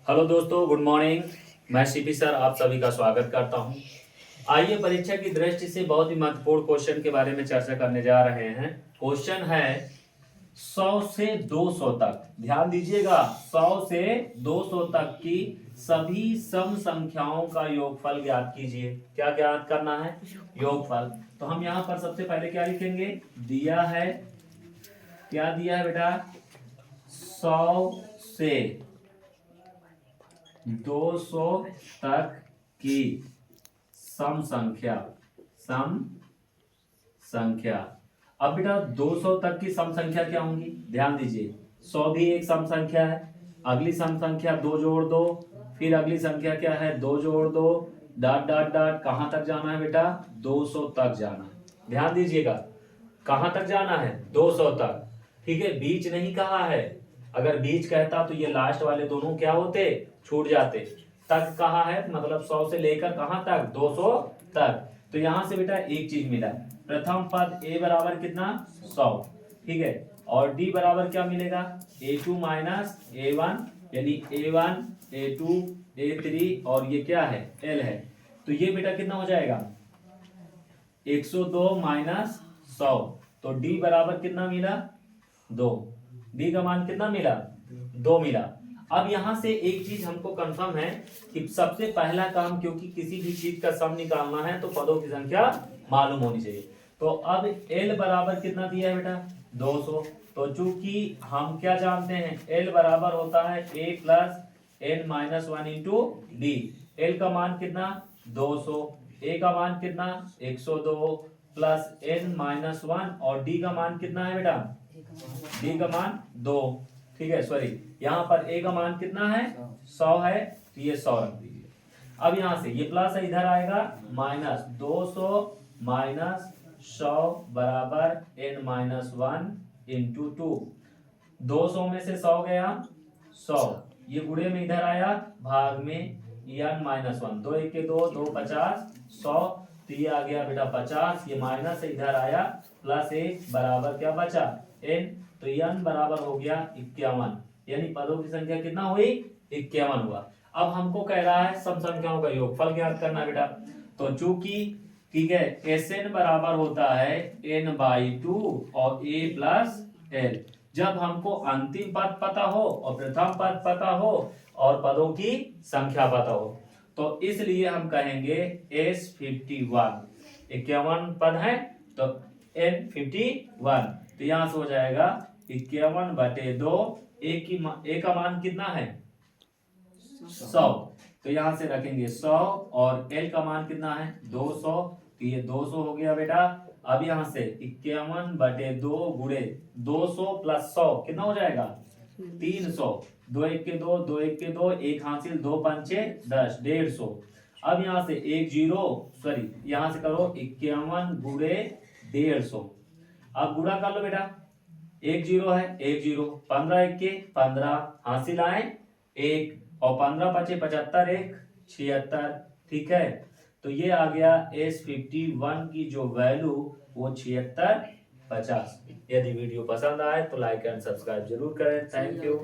Hello दोस्तों, good morning. मैं CP sir आप सभी का स्वागत करता हूं। आइए परीक्षा की दृष्टि से बहुत ही महत्वपूर्ण क्वेश्चन के बारे में चर्चा करने जा रहे हैं। क्वेश्चन है 100 से 200 तक। ध्यान दीजिएगा, 100 से 200 तक की सभी सम संख्याओं का योगफल ज्ञात कीजिए। क्या ज्ञात करना है? योगफल। तो हम यहाँ पर सबसे पहले क्या लिखेंगे? दिया है, क्या दिया है बेटा? 100 से 200 तक की सम संख्या। सम संख्या। अब बेटा 200 तक की सम संख्या क्या होंगी? ध्यान दीजिए, 100 भी एक सम संख्या है। अगली सम संख्या 2 जोड़ दो, फिर अगली संख्या क्या है? 2 जोड़ दो, डॉट डॉट डॉट। कहां तक जाना है बेटा? 200 तक जाना है। ध्यान दीजिएगा, कहां तक जाना है? 200 तक। ठीक है, बीच नहीं कहा है। अगर बीच कहता तो ये लास्ट वाले दोनों क्या होते? छूट जाते। तक कहा है मतलब 100 से लेकर कहां तक? 200 तक। तो यहां से बेटा एक चीज मिला, प्रथम पद a बराबर कितना? 100। ठीक है, और d बराबर क्या मिलेगा? a2 माइनस a1, यानी a1 a2 a3, और ये क्या है? l है। तो ये बेटा कितना हो जाएगा? 102 माइनस 100। तो d बराबर कितना मिला? 2। d का मान कितना मिला? 2 मिला। अब यहां से एक चीज हमको कंफर्म है कि सबसे पहला काम, क्योंकि किसी भी चीज का सम निकालना है तो पदों की संख्या मालूम होनी चाहिए। तो अब l बराबर कितना दिया है बेटा? 200। तो चूंकि हम क्या जानते हैं, l बराबर होता है a plus n minus 1 into D. l का मान कितना? 200। a का मान कितना? 102 प्लस n माइनस 1, और d का मान कितना है बेटा? d का मान 2। ठीक है, सॉरी, यहाँ पर a का मान कितना है? 100 है, तो ये 100 रख दीजिए। अब यहां से ये प्लस इधर आएगा, माइनस 200 माइनस 100 बराबर n माइनस 1 इंटू 2। 200 में से 100 गया, 100 ये गुणे में इधर आया, भाग में n माइनस 1। 2 1 के 2, 2 50, 100। तो ये आ गया बेटा 50। ये माइनस इधर आया, प्लस 1 बराबर क्या बचा? n। तो n बराबर हो गया 51, यानी पदों की संख्या कितना हुई? 51 हुआ। अब हमको कह रहा है सम संख्याओं का योगफल ज्ञात करना बेटा। तो चूंकि ठीक है, Sn बराबर होता है n/2 और a प्लस l। जब हमको अंतिम पद पता हो और प्रथम पद पता हो और पदों की संख्या पता हो, तो इसलिए हम कहेंगे S51। 51 पद है तो N51। तो यहां से हो जाएगा 51/2। ए का मान कितना है? 100। तो यहां से रखेंगे 100, और l का मान कितना है? 200। तो ये 200 हो गया बेटा। अब यहां से 51/2 गुणे 200 प्लस 100 कितना हो जाएगा? 300। 2 1 के 2, 2 1 के 2, एक हासिल, 2 पंचे 10, 150। अब यहां से एक जीरो, सॉरी, यहां से करो 51 गुणे 150। अब गुणा कर लो बेटा, एक जीरो है, एक जीरो, 15 1 के 15, हासिल आए एक, और 15 पचे 75, एक 76। ठीक है, तो ये आ गया S51 की जो वैल्यू वो 76/50। यदि वीडियो पसंद आए तो लाइक एंड सब्सक्राइब जरूर करें। Thank you.